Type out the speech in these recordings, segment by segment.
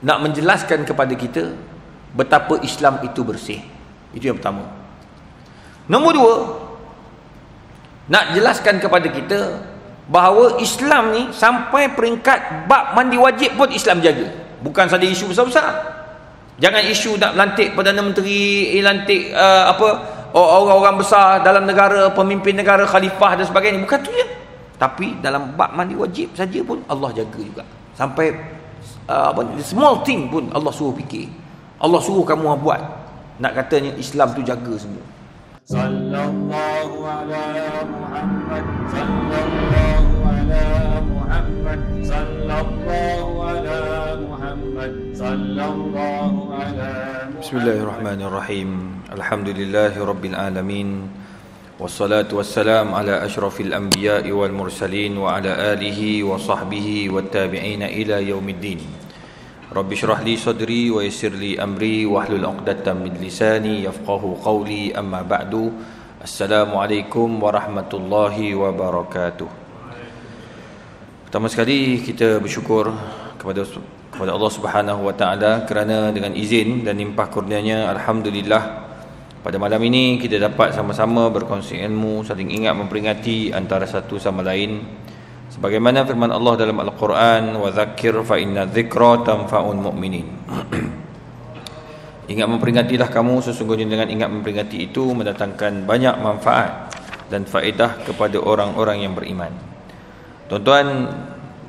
nak menjelaskan kepada kita betapa Islam itu bersih. Itu yang pertama. Nombor dua, nak jelaskan kepada kita bahawa Islam ni sampai peringkat bab mandi wajib pun Islam jaga. Bukan saja isu besar-besar. Jangan isu nak lantik Perdana Menteri, lantik orang-orang besar dalam negara, pemimpin negara, khalifah dan sebagainya. Bukan tu je. Tapi dalam bab mandi wajib saja pun Allah jaga juga. Sampai small thing pun Allah suruh fikir. Allah suruh kamu buat. Nak katanya Islam tu jaga semua. Sallallahu ala Muhammad, sallallahu ala Muhammad, sallallahu ala Muhammad, sallallahu ala Muhammad. Bismillahirrahmanirrahim. Alhamdulillahirabbil alamin. Wassalatu wassalam ala asyrafil anbiya'i wal mursalin wa ala alihi wa sahbihi wat tabi'ina ila yaumiddin. Rabbi syrah li sadri wa yassir li amri wahlul 'uqdatam min lisani yafqahu qawli, amma ba'du. Assalamualaikum warahmatullahi wabarakatuh. Pertama sekali kita bersyukur kepada Allah Subhanahu wa taala kerana dengan izin dan limpah kurnianya, alhamdulillah, pada malam ini kita dapat sama-sama berkongsi ilmu, saling ingat memperingati antara satu sama lain. Sebagaimana firman Allah dalam Al-Quran, wa dzakir fa inna dzikra tanfa'ul mu'minin. Ingat memperingatilah kamu, sesungguhnya dengan ingat memperingati itu mendatangkan banyak manfaat dan faedah kepada orang-orang yang beriman. Tuan-tuan,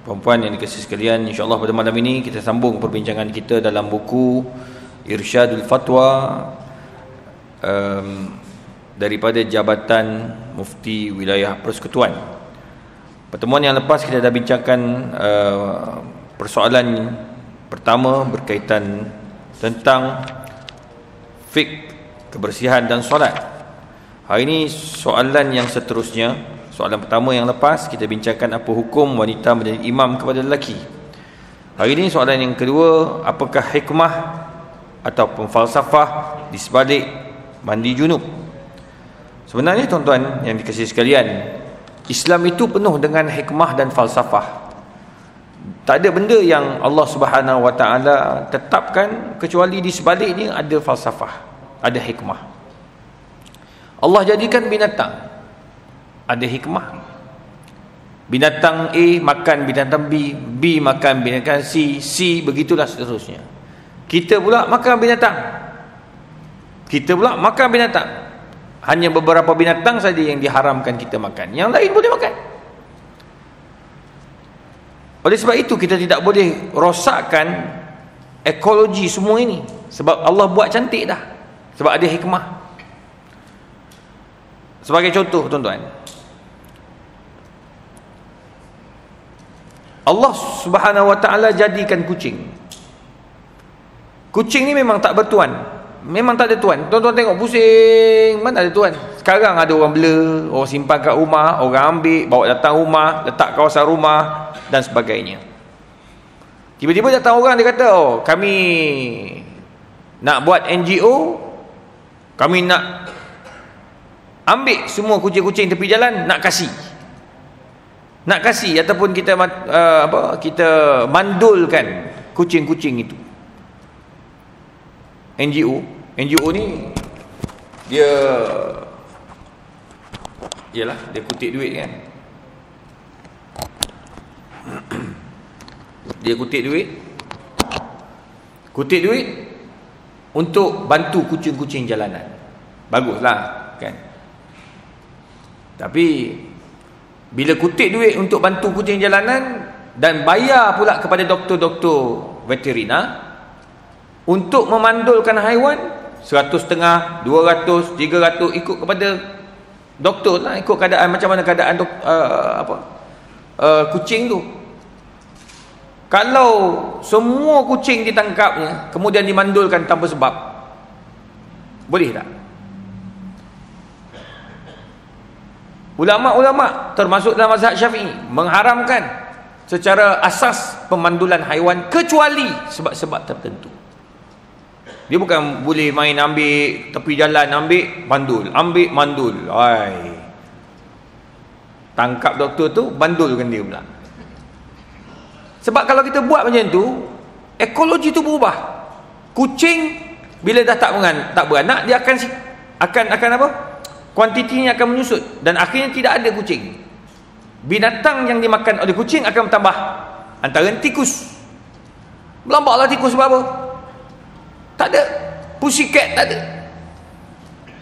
puan-puan yang dikasihi sekalian, insya-Allah pada malam ini kita sambung perbincangan kita dalam buku Irsyadul Fatwa daripada Jabatan Mufti Wilayah Persekutuan. Pertemuan yang lepas kita dah bincangkan persoalan pertama berkaitan tentang fiqh, kebersihan dan solat. Hari ini soalan yang seterusnya, soalan pertama yang lepas kita bincangkan apa hukum wanita menjadi imam kepada lelaki. Hari ini soalan yang kedua, apakah hikmah ataupun falsafah di sebalik mandi junub. Sebenarnya tuan-tuan yang dikasihi sekalian, Islam itu penuh dengan hikmah dan falsafah. Tak ada benda yang Allah Subhanahu wa taala tetapkan kecuali di sebaliknya ada falsafah, ada hikmah. Allah jadikan binatang, ada hikmah. Binatang A makan binatang B, B makan binatang C, C begitulah seterusnya. Kita pula makan binatang. Kita pula makan binatang. Hanya beberapa binatang saja yang diharamkan kita makan, yang lain boleh makan. Oleh sebab itu kita tidak boleh rosakkan ekologi semua ini, sebab Allah buat cantik dah, sebab ada hikmah. Sebagai contoh tuan-tuan, Allah Subhanahu wa taala jadikan kucing. Kucing ni memang tak bertuan, memang tak ada tuan. Tuan-tuan tengok pusing, mana ada tuan. Sekarang ada orang bela, orang simpan kat rumah, orang ambil, bawa datang rumah, letak kawasan rumah dan sebagainya. Tiba-tiba datang orang, dia kata, oh kami nak buat NGO, kami nak ambil semua kucing-kucing tepi jalan, nak kasih ataupun kita kita mandulkan kucing-kucing itu. NGO ni dia ialah dia kutip duit kan. Dia kutip duit untuk bantu kucing-kucing jalanan. Baguslah kan. Tapi bila kutip duit untuk bantu kucing jalanan dan bayar pula kepada doktor-doktor veterina untuk memandulkan haiwan, 150, 200, 300 ikut kepada doktor lah, ikut keadaan macam mana keadaan kucing tu. Kalau semua kucing ditangkapnya kemudian dimandulkan tanpa sebab, boleh tak? Ulama-ulama termasuk dalam mazhab Syafi'i mengharamkan secara asas pemandulan haiwan kecuali sebab-sebab tertentu. Dia bukan boleh main ambil tepi jalan, ambil mandul. Tangkap doktor tu, bandulkan dia pula. Sebab kalau kita buat macam tu, ekologi tu berubah. Kucing bila dah tak beranak, dia akan apa? Kuantitinya akan menyusut dan akhirnya tidak ada kucing. Binatang yang dimakan oleh kucing akan bertambah. Antara tikus. Berlambaklah tikus sebab apa? Tak ada. Pussycat tak ada.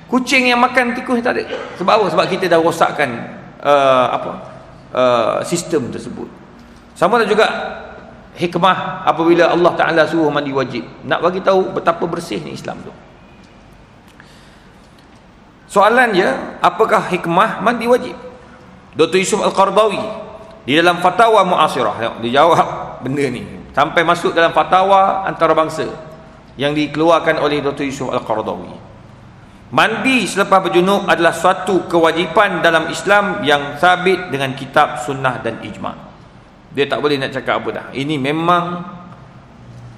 Kucing yang makan tikus tak ada. Sebab apa? Sebab kita dah rosakkan sistem tersebut. Sama ada juga hikmah apabila Allah Ta'ala suruh mandi wajib. Nak bagi tahu betapa bersihnya Islam tu. Soalannya, apakah hikmah mandi wajib? Dr. Yusuf Al-Qaradawi di dalam fatwa muasirah, dia jawab benda ni sampai masuk dalam fatwa antarabangsa yang dikeluarkan oleh Dr. Yusuf Al-Qaradawi. Mandi selepas berjunub adalah suatu kewajipan dalam Islam yang sabit dengan kitab, sunnah dan ijma'. Dia tak boleh nak cakap apa dah. Ini memang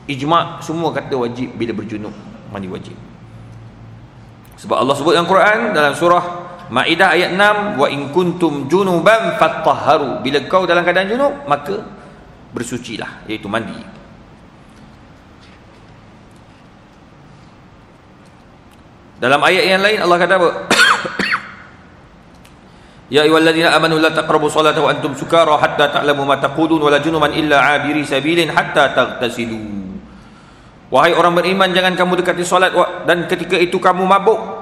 ijma', semua kata wajib bila berjunub, mandi wajib. Sebab Allah sebut dalam Quran dalam surah Maidah ayat 6, wa in kuntum junuban fattahharu. Bila kau dalam keadaan junub, maka bersucilah, iaitu mandi. Dalam ayat yang lain Allah kata apa? Ya ayyuhalladzina amanu la taqrabu salata wa antum sukara hatta ta'lamu ma taqulun wa la junuban illa 'abiri sabilin hatta taghtasilu. Wahai orang beriman, jangan kamu dekati solat dan ketika itu kamu mabuk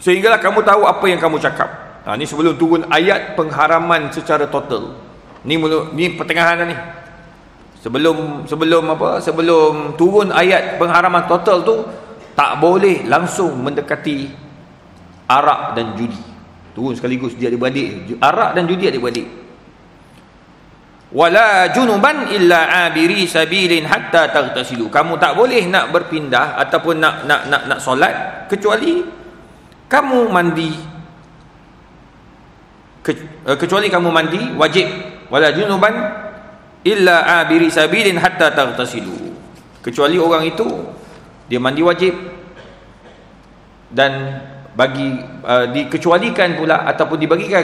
sehinggalah kamu tahu apa yang kamu cakap. Ini sebelum turun ayat pengharaman secara total. Ni pertengahan dah ni. Sebelum turun ayat pengharaman total tu, tak boleh langsung mendekati arak dan judi. Turun sekaligus dia adik-beradik. Arak dan judi adik-beradik. Wala junuban illa abiri sabilin hatta taghtasilu. Kamu tak boleh nak berpindah ataupun nak solat kecuali kamu mandi, kecuali kamu mandi wajib. Wala junuban illa abiri sabilin hatta taghtasilu. Kecuali orang itu dia mandi wajib dan dikecualikan pula ataupun dibagikan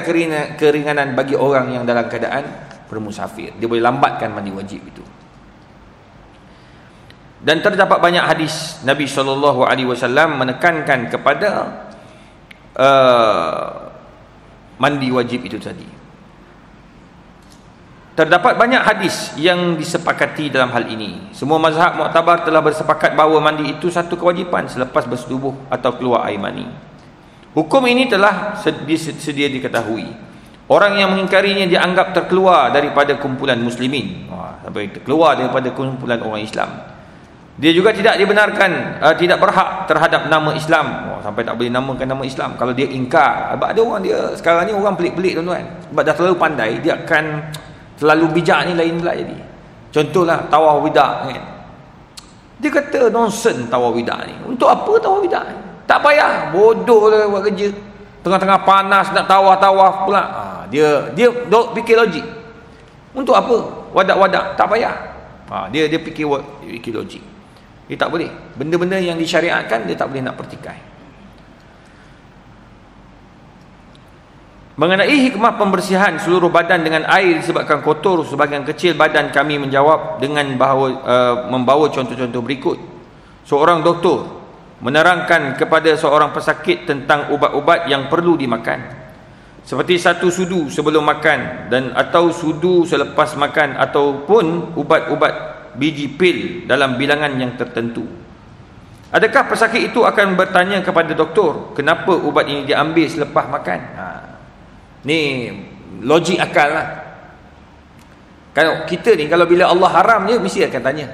keringanan bagi orang yang dalam keadaan bermusafir. Dia boleh lambatkan mandi wajib itu. Dan terdapat banyak hadis Nabi SAW menekankan kepada mandi wajib itu tadi. Terdapat banyak hadis yang disepakati dalam hal ini. Semua mazhab muktabar telah bersepakat bahawa mandi itu satu kewajipan selepas bersetubuh atau keluar air mani. Hukum ini telah sedia diketahui. Orang yang mengingkarinya dianggap terkeluar daripada kumpulan muslimin. Sampai terkeluar daripada kumpulan orang Islam. Dia juga tidak dibenarkan, tidak berhak terhadap nama Islam. Sampai tak boleh namakan nama Islam kalau dia ingkar. Sebab ada orang, dia sekarang ni orang pelik-pelik tuan-tuan. Sebab dah terlalu pandai, dia akan terlalu bijak ni lain pula jadi. Contohlah tawaf wida kan. Dia kata nonsen tawaf wida ni. Untuk apa tawaf wida ni? Tak payah, bodoh lah buat kerja. Tengah-tengah panas nak tawaf-tawaf pula. Dia fikir logik. Untuk apa? Wadak-wadak, tak payah. Dia fikir logik. Dia tak boleh. Benda-benda yang disyariatkan dia tak boleh nak pertikai. Mengenai hikmah pembersihan seluruh badan dengan air disebabkan kotor sebahagian kecil badan, kami menjawab dengan membawa contoh-contoh berikut. Seorang doktor menerangkan kepada seorang pesakit tentang ubat-ubat yang perlu dimakan, seperti satu sudu sebelum makan dan atau sudu selepas makan, ataupun ubat-ubat biji pil dalam bilangan yang tertentu. Adakah pesakit itu akan bertanya kepada doktor, kenapa ubat ini diambil selepas makan? Ni logik akal lah. Kalau kita ni, kalau bila Allah haram je, mesti akan tanya,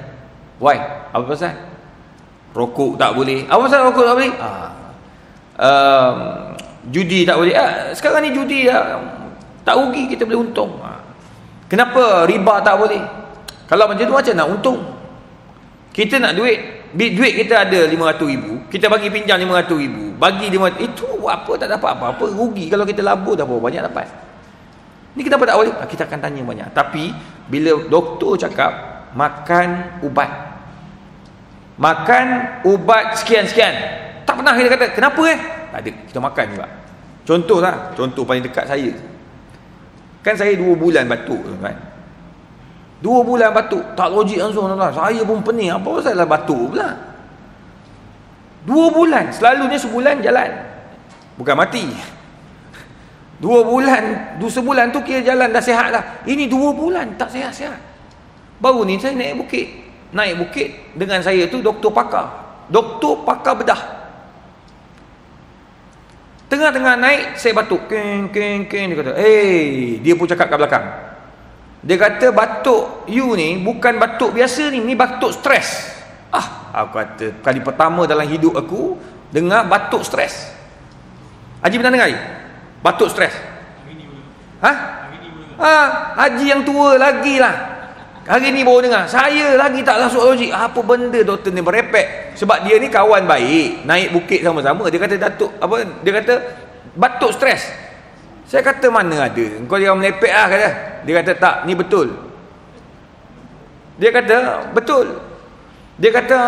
why? Apa pasal? Rokok tak boleh. Apa pasal rokok tak boleh? Judi tak boleh. Sekarang ni judi tak rugi, kita boleh untung. Kenapa riba tak boleh? Kalau macam tu macam nak untung? Kita nak duit kita ada 500,000, kita bagi pinjam 500,000, bagi 500, itu apa, tak dapat apa-apa, rugi. Kalau kita labur dah berapa banyak dapat. Ni kenapa tak boleh? Kita akan tanya banyak. Tapi bila doktor cakap makan ubat sekian-sekian, tak pernah kita kata kenapa tak ada, kita makan juga. Contoh paling dekat saya, kan saya 2 bulan batuk kan. 2 bulan batuk. Tak logik langsung tuan-tuan. Saya pun pening. Apa pasal batuk pula? 2 bulan. Selalunya sebulan jalan. Bukan mati. 2 bulan. 2 sebulan tu kira jalan dah sihat dah. Ini 2 bulan tak sihat-sihat. Baru ni saya naik bukit. Naik bukit dengan saya tu doktor pakar. Doktor pakar bedah. Tengah-tengah naik saya batuk. Keng. Dia kata, dia pun cakap kat belakang. Dia kata batuk you ni bukan batuk biasa ni batuk stres. Aku kata kali pertama dalam hidup aku dengar batuk stres. Haji pernah dengar? Batuk stres. Haji yang tua lagi lah. Hari ni baru dengar. Saya lagi tak masuk logik. Apa benda doktor ni merepek. Sebab dia ni kawan baik. Naik bukit sama-sama. Dia kata datuk dia kata batuk stres. Saya kata mana ada. Kau jangan melepek lah kata. Dia kata tak, ni betul. Dia kata betul. Dia kata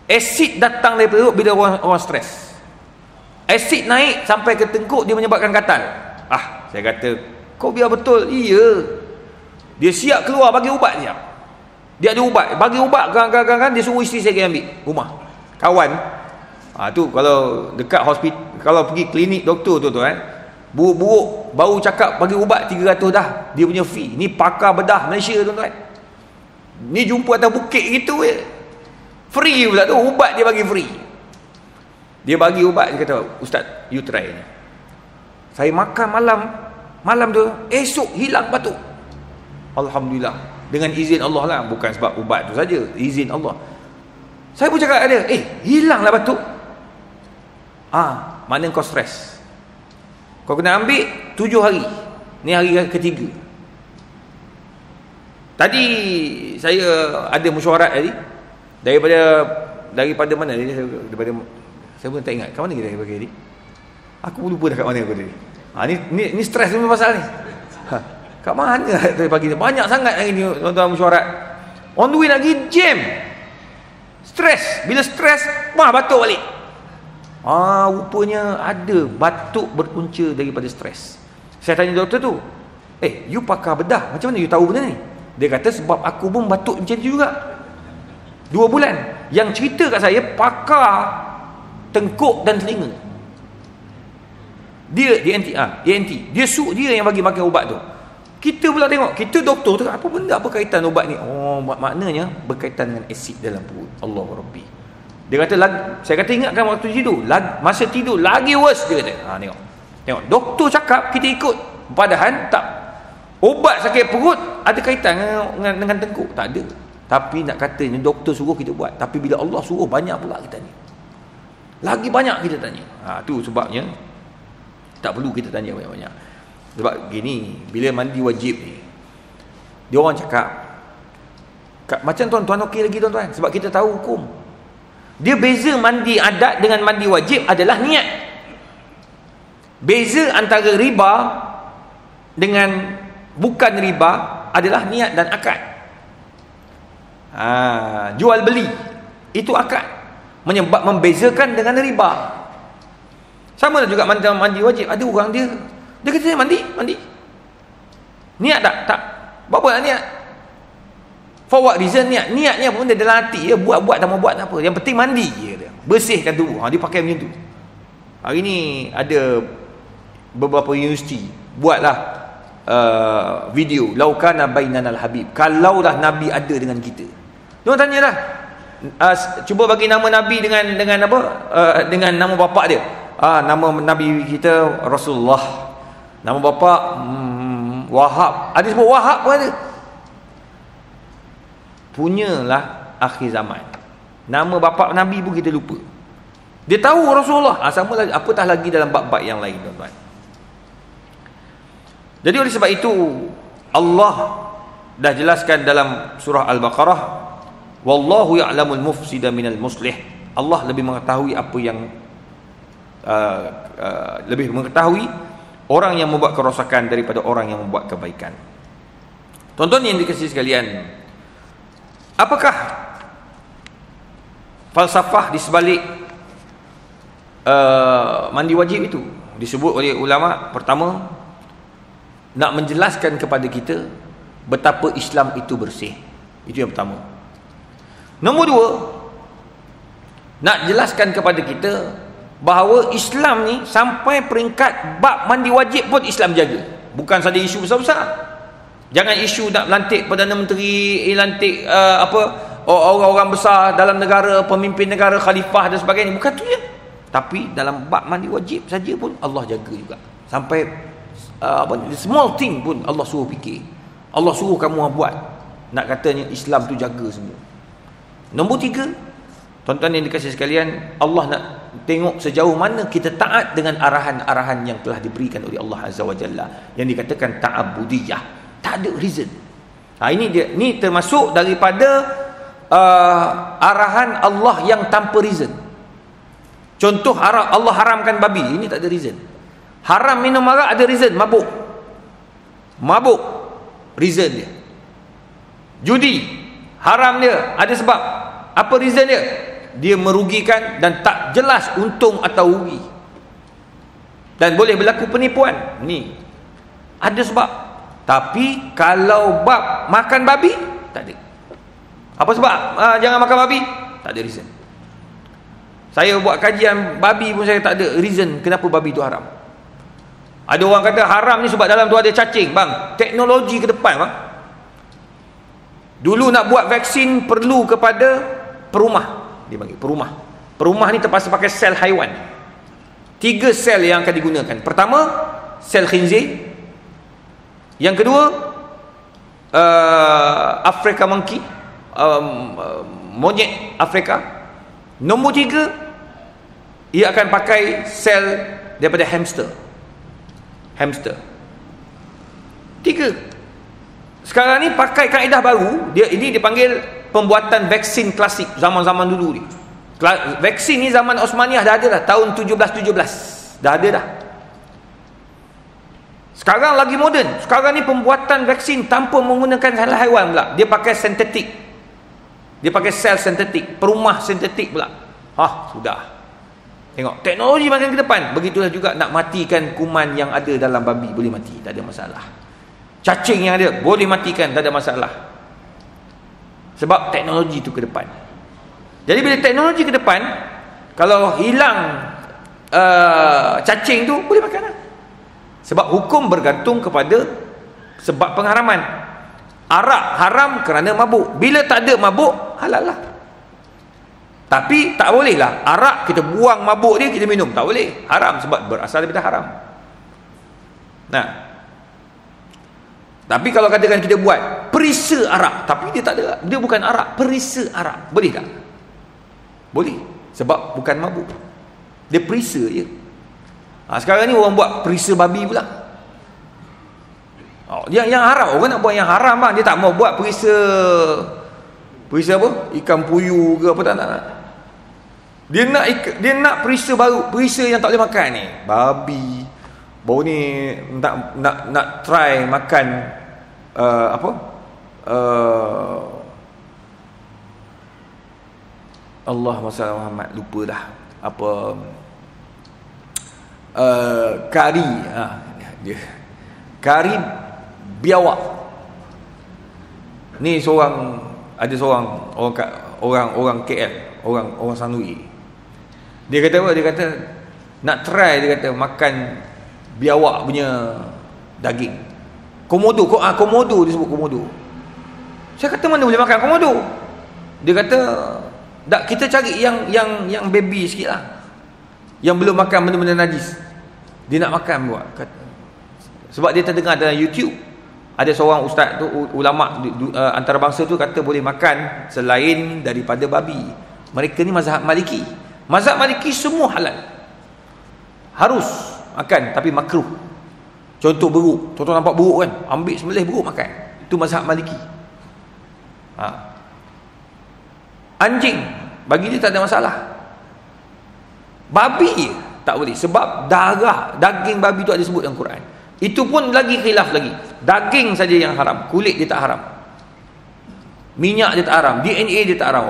asid datang dari perut bila orang stres. Asid naik sampai ke tengkuk, dia menyebabkan gatal. Saya kata kau biar betul. Iya. Dia siap keluar bagi ubat dia. Dia ada ubat. Bagi ubat kan dia suruh isteri saya pergi ambil rumah. Kawan. Tu kalau dekat hospital, kalau pergi klinik doktor tu buruk-buruk baru cakap bagi ubat 300 dah. Dia punya fee. Ni pakar bedah Malaysia tuan-tuan. Ni jumpa atas bukit gitu free pula tu. Ubat dia bagi free. Dia bagi ubat. Dia kata, ustaz you try ni. Saya makan malam tu, esok hilang batuk. Alhamdulillah. Dengan izin Allah lah. Bukan sebab ubat tu saja, izin Allah. Saya pun cakap ada, hilanglah batuk. Mana kau stres. Kau kena ambil 7 hari. Ni hari ketiga. Tadi saya ada mesyuarat tadi. Daripada mana ni? Saya pun tak ingat. Kat mana kita bagi tadi? Aku pun lupa dah kat mana aku tadi. Ni stres ni pasal ni. Kat mana tadi pagi ni? Banyak sangat hari ni tuan-tuan mesyuarat. On the way lagi jam. Stres. Bila stres, batuk balik. Rupanya ada batuk berpunca daripada stres. Saya tanya doktor tu, you pakar bedah, macam mana you tahu benda ni? Dia kata sebab aku pun batuk macam tu juga. 2 bulan. Yang cerita kat saya pakar tengkuk dan telinga. Dia ENT. Dia yang bagi makan ubat tu. Kita pula tengok, kita doktor tu apa benda, apa kaitan ubat ni? Maknanya berkaitan dengan asid dalam perut. Allahu Rabbi. Dia kata saya kata ingatkan waktu tidur, masa tidur lagi worse. Dia kata, tengok doktor cakap kita ikut, padahal tak. Ubat sakit perut ada kaitan dengan tengkuk? Tak ada. Tapi nak katanya doktor suruh kita buat. Tapi bila Allah suruh, banyak pula kita tanya. Lagi banyak kita tanya. Tu sebabnya tak perlu kita tanya banyak-banyak. Sebab gini, bila mandi wajib ni, dia orang cakap macam tuan-tuan okey lagi tuan-tuan, sebab kita tahu hukum. Dia beza mandi adat dengan mandi wajib adalah niat. Beza antara riba dengan bukan riba adalah niat dan akad. Jual beli itu akad, membezakan dengan riba. Sama juga mandi wajib. Ada orang dia kata mandi niat tak berapa nak niat, for what reason niatnya pun dia dalam hati, dia buat tak mau buat tak apa, yang penting mandi je, dia bersihkan tubuh. Dia pakai macam tu. Hari ni ada beberapa universiti buatlah video laukana bainanal habib, kalaulah Nabi ada dengan kita. Dia orang tanyalah, cuba bagi nama Nabi dengan apa, dengan nama bapa dia. Nama Nabi kita Rasulullah, nama bapa Wahab, ada sebut Wahab pun ada. Punyalah akhir zaman, nama bapa Nabi pun kita lupa. Dia tahu Rasulullah, sama lagi, apatah lagi dalam bab-bab yang lain tuan-tuan. Jadi oleh sebab itu Allah dah jelaskan dalam surah Al-Baqarah, wallahu ya'lamul mufsida minal muslih. Allah lebih mengetahui apa yang lebih mengetahui orang yang membuat kerosakan daripada orang yang membuat kebaikan. Tuan-tuan yang dikasihi sekalian, apakah falsafah di sebalik mandi wajib itu? Disebut oleh ulama, pertama, nak menjelaskan kepada kita betapa Islam itu bersih. Itu yang pertama. Nombor dua, nak jelaskan kepada kita bahawa Islam ni sampai peringkat bab mandi wajib pun Islam jaga. Bukan saja isu besar-besar. Jangan isu nak lantik Perdana Menteri, lantik orang-orang besar dalam negara, pemimpin negara, khalifah dan sebagainya. Bukan tu je. Tapi dalam bab mandi wajib saja pun Allah jaga juga. Sampai small thing pun Allah suruh fikir. Allah suruh kamu buat. Nak katanya Islam tu jaga semua. Nombor tiga, tuan-tuan yang dikasihi sekalian, Allah nak tengok sejauh mana kita taat dengan arahan-arahan yang telah diberikan oleh Allah Azza wa Jalla, yang dikatakan ta'abudiyah. Tak ada reason. Ini termasuk daripada arahan Allah yang tanpa reason. Contoh, Allah haramkan babi, ini tak ada reason. Haram minum arak ada reason, mabuk, reason dia. Judi haram dia, ada sebab. Apa reason dia? Dia merugikan dan tak jelas untung atau rugi, dan boleh berlaku penipuan. Ni ada sebab. Tapi kalau bab makan babi, tak ada. Apa sebab jangan makan babi? Tak ada reason. Saya buat kajian babi pun saya tak ada reason kenapa babi tu haram. Ada orang kata haram ni sebab dalam tu ada cacing. Bang, teknologi ke depan bang. Dulu nak buat vaksin perlu kepada perumah. Dia panggil perumah. Perumah ni terpaksa pakai sel haiwan. 3 sel yang akan digunakan. Pertama, sel khinzir. Yang kedua, Africa monkey, monyet Afrika. Nombor 3, ia akan pakai sel daripada hamster. 3. Sekarang ni pakai kaedah baru, ini dipanggil pembuatan vaksin klasik zaman-zaman dulu ni. Vaksin ni zaman Osmaniyah dah ada dah, tahun 1717 dah ada dah. Sekarang lagi moden. Sekarang ni pembuatan vaksin tanpa menggunakan sel haiwan pula. Dia pakai sintetik. Dia pakai sel sintetik, perumah sintetik pula. Sudah. Tengok, teknologi makin ke depan. Begitulah juga nak matikan kuman yang ada dalam babi, boleh mati, tak ada masalah. Cacing yang ada boleh matikan, tak ada masalah. Sebab teknologi itu ke depan. Jadi bila teknologi ke depan, kalau hilang cacing tu, boleh makan lah. Sebab hukum bergantung kepada sebab pengharaman. Arak haram kerana mabuk. Bila tak ada mabuk, halal lah. Tapi tak boleh lah arak kita buang mabuk dia kita minum, tak boleh. Haram sebab berasal daripada haram. Nah, tapi kalau katakan kita buat perisa arak, tapi dia tak ada, dia bukan arak, perisa arak, boleh tak? Boleh, sebab bukan mabuk, dia perisa je. Sekarang ni orang buat perisa babi pula. Yang haram, orang nak buat yang haram bang, dia tak mau buat perisa apa? Ikan puyuh ke apa, tak nak. Dia nak perisa baru, perisa yang tak boleh makan ni. Babi. Baru ni nak try makan Allah Masallah Muhammad, lupa dah. Kari dia kari biawak ni. Ada seorang orang KL, orang Sanui. Dia kata apa? Dia kata nak try, dia kata makan biawak punya daging. Komodo, komodo dia sebut komodo. Saya kata mana boleh makan komodo? Dia kata tak, kita cari yang baby sikit lah, yang belum makan benda-benda najis. Dia nak makan buat. Sebab dia terdengar dalam YouTube, ada seorang ustaz tu, ulama antarabangsa tu kata boleh makan selain daripada babi. Mereka ni mazhab Maliki. Mazhab Maliki semua halal, harus makan, tapi makruh. Contoh beruk, contoh nampak beruk kan, ambil sembelih beruk makan. Itu mazhab Maliki. Anjing bagi dia tak ada masalah. Babi tak boleh, sebab darah daging babi tu ada sebut dalam Quran. Itu pun lagi khilaf lagi. Daging saja yang haram, kulit dia tak haram, minyak dia tak haram, DNA dia tak haram.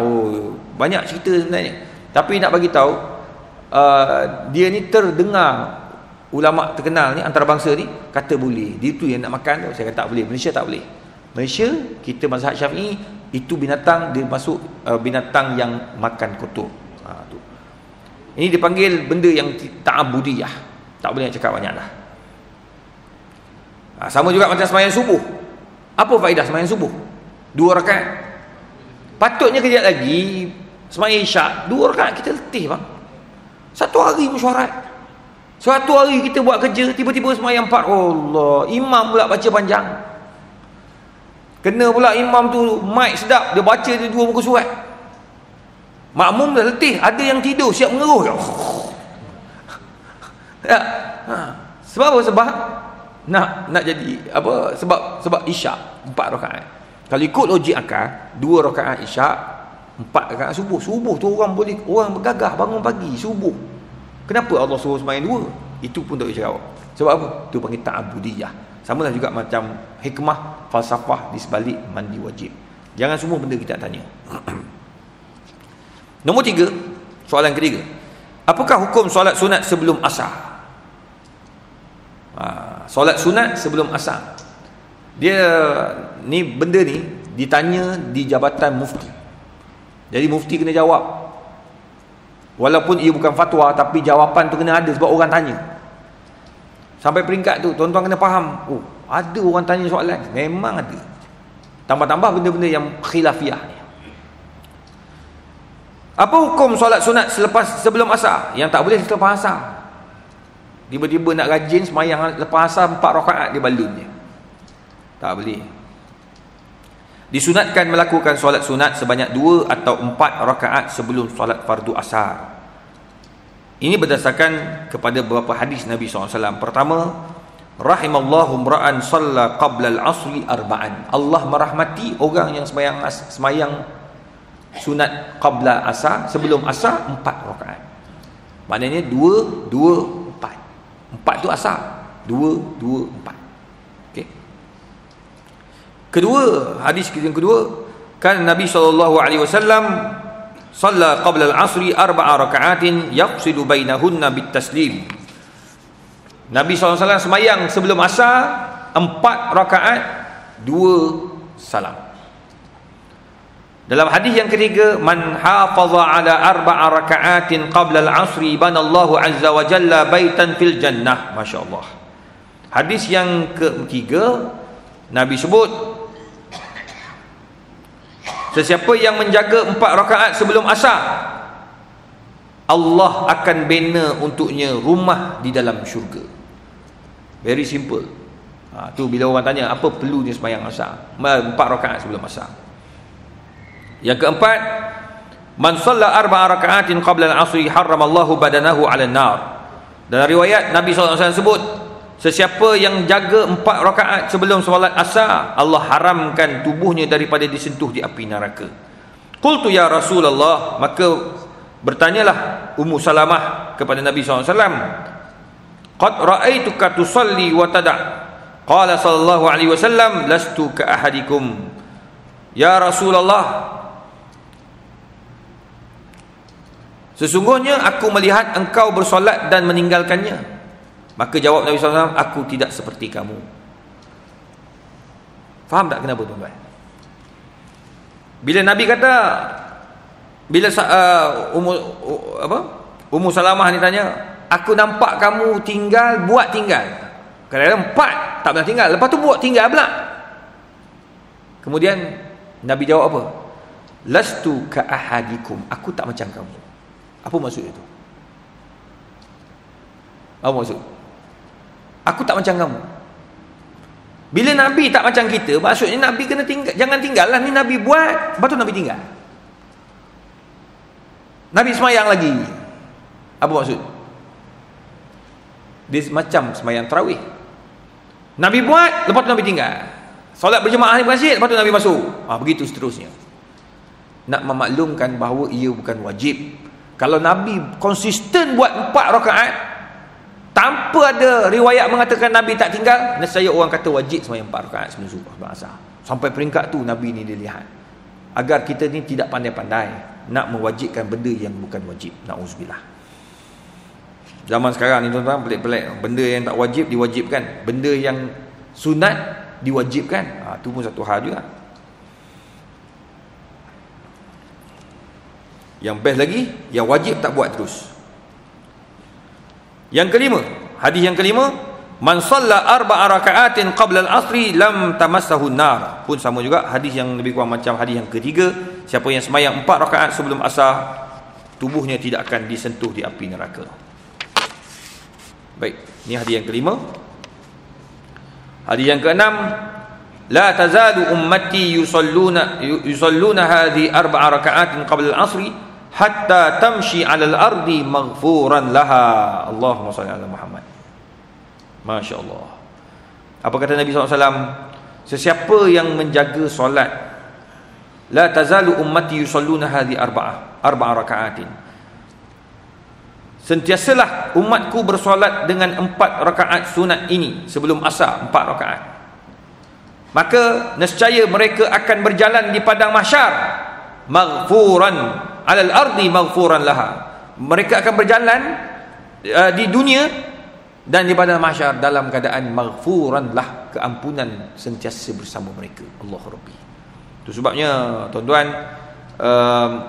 Banyak cerita sebenarnya. Tapi nak bagi tahu, dia ni terdengar ulama terkenal ni antarabangsa ni kata boleh. Dia tu yang nak makan tu. Saya kata tak boleh, Malaysia tak boleh. Malaysia, kita mazhab Syafi'i, itu binatang, dia masuk binatang yang makan kotor. Tu. Ini dipanggil benda yang ta'abudiyah. Tak boleh nak cakap banyak dah. Sama juga macam sembahyang subuh. Apa faedah sembahyang subuh? 2 rakaat. Patutnya kejap lagi sembahyang isyak 2 rakaat, kita letih bang. Satu hari mesyuarat. Satu hari kita buat kerja, tiba-tiba sembahyang 4. Allah, imam pula baca panjang. Kena pula imam tu mic sedap, dia baca dia 2 muka surat. Makmum dah letih, ada yang tidur siap mengeruh. Ya. Sebab apa? Sebab nak jadi apa? Sebab isyak 4 rakaat. Kalau ikut logik akal, 2 rakaat isyak, 4 rakaat subuh. Subuh tu orang bergagah bangun pagi subuh. Kenapa Allah suruh sembahyang 2? Itu pun tak boleh cakap. Sebab apa? Itu panggil ta'abudiyah. Sama lah juga macam hikmah, falsafah di sebalik mandi wajib. Jangan semua benda kita tanya. Nombor 3, soalan ketiga. Apakah hukum solat sunat sebelum asar? Solat sunat sebelum asar. Dia ni benda ni ditanya di jabatan mufti. Jadi mufti kena jawab. Walaupun ia bukan fatwa, tapi jawapan tu kena ada sebab orang tanya. Sampai peringkat tu tuan-tuan kena faham. Oh, ada orang tanya soalan. Memang ada. Tambah-tambah benda-benda yang khilafiyah ni. Apa hukum solat sunat sebelum asar? Yang tak boleh selepas asar. Tiba-tiba nak rajin sembahyang lepas asar 4 rakaat dia balun je. Tak boleh. Disunatkan melakukan solat sunat sebanyak 2 atau 4 rakaat sebelum solat fardu asar. Ini berdasarkan kepada beberapa hadis Nabi SAW. Pertama, rahimallahu imra'an shalla qabla al-'asri arba'an. Allah merahmati orang yang sembahyang sunat qabla asar, sebelum asar 4 rakaat. Maknanya 2, 2, 4. 4 tu asar. 2, 2, 4. Okey. Kedua, hadis yang kedua, kan Nabi SAW shalla qabla al-'asri 4 raka'atin yafsilu bainahunna bit-taslim. Nabi SAW sembahyang sebelum asar 4 rakaat, 2 salam. Dalam hadis yang ketiga, man hafaza ala 4 raka'atin qabla al-'asri banallahu azza wa jalla baitan fil jannah. Masya-Allah. Hadis yang ketiga, Nabi sebut, sesiapa yang menjaga 4 rakaat sebelum asar, Allah akan bina untuknya rumah di dalam syurga. Very simple. Tu bila orang tanya apa perlunya sembahyang asar, 4 rakaat sebelum asar. Yang keempat, man shalla 4 raka'atin qabla al-'asri harramallahu badanahu 'alan nar. Dalam riwayat Nabi SAW sebut, sesiapa yang jaga 4 rakaat sebelum solat asar, Allah haramkan tubuhnya daripada disentuh di api neraka. Qultu ya Rasulullah, maka bertanyalah Ummu Salamah kepada Nabi SAW, qad ra'aituka tusalli wa tada'. Qala sallallahu alaihi wasallam, lastu ka ahadikum. Ya Rasulullah, sesungguhnya aku melihat engkau bersolat dan meninggalkannya. Maka jawab Nabi SAW, aku tidak seperti kamu. Faham tak kenapa tuan-tuan? Bila Nabi kata, bila Ummu Salamah ni tanya, aku nampak kamu buat tinggal. Kadang-kadang 4 tak pernah tinggal, lepas tu buat tinggal pula. Kemudian Nabi jawab apa? Lastu ka ahadikum, aku tak macam kamu. Apa maksud itu? Apa maksud? Aku tak macam kamu. Bila Nabi tak macam kita, maksudnya Nabi kena tinggal. Jangan tinggallah, ni Nabi buat, lepas tu Nabi tinggal. Nabi semayang lagi. Apa maksud? Dia macam semayang tarawih. Nabi buat, lepas tu Nabi tinggal. Solat berjemaah di masjid, lepas tu Nabi masuk. Begitu seterusnya. Nak memaklumkan bahawa ia bukan wajib. Kalau Nabi konsisten buat 4 rakaat tanpa ada riwayat mengatakan Nabi tak tinggal, nescaya orang kata wajib sembahyang 4 rakaat sebelum subuh asar. Sampai peringkat tu Nabi ni dilihat. Agar kita ni tidak pandai-pandai nak mewajibkan benda yang bukan wajib. Na'udzubillah. Zaman sekarang ni tuan-tuan pelik-pelik. Benda yang tak wajib diwajibkan. Benda yang sunat diwajibkan. Itu pun satu hal juga. Yang best lagi, yang wajib tak buat terus. Yang kelima, hadis yang kelima, man shalla arba'a raka'atin qabla al-'asri lam tamassahu an-nar. Pun sama juga, hadis yang lebih kurang macam hadis yang ketiga, siapa yang sembahyang 4 rakaat sebelum asar, tubuhnya tidak akan disentuh di api neraka. Baik, ini hadis yang kelima. Hadis yang keenam, la tazalu ummati yusalluna hadhihi 4 raka'atin qabla al-'asri hatta tamshi 'ala al-ardi maghfuran laha. Allahumma shalli ala Muhammad. Masya Allah. Apa kata Nabi SAW? Sesiapa yang menjaga solat, la tazalu ummati yusalluna hadhi arba'a raka'atin, sentiasalah umatku bersolat dengan 4 rakaat sunat ini sebelum asar, 4 rakaat, maka nescaya mereka akan berjalan di padang mahsyar maghfuran 'alal ardi maghfuran laha. Mereka akan berjalan di dunia dan di padang mahsyar dalam keadaan maghfuran lah, keampunan sentiasa bersama mereka. Allah Rabbi. Itu sebabnya tuan-tuan,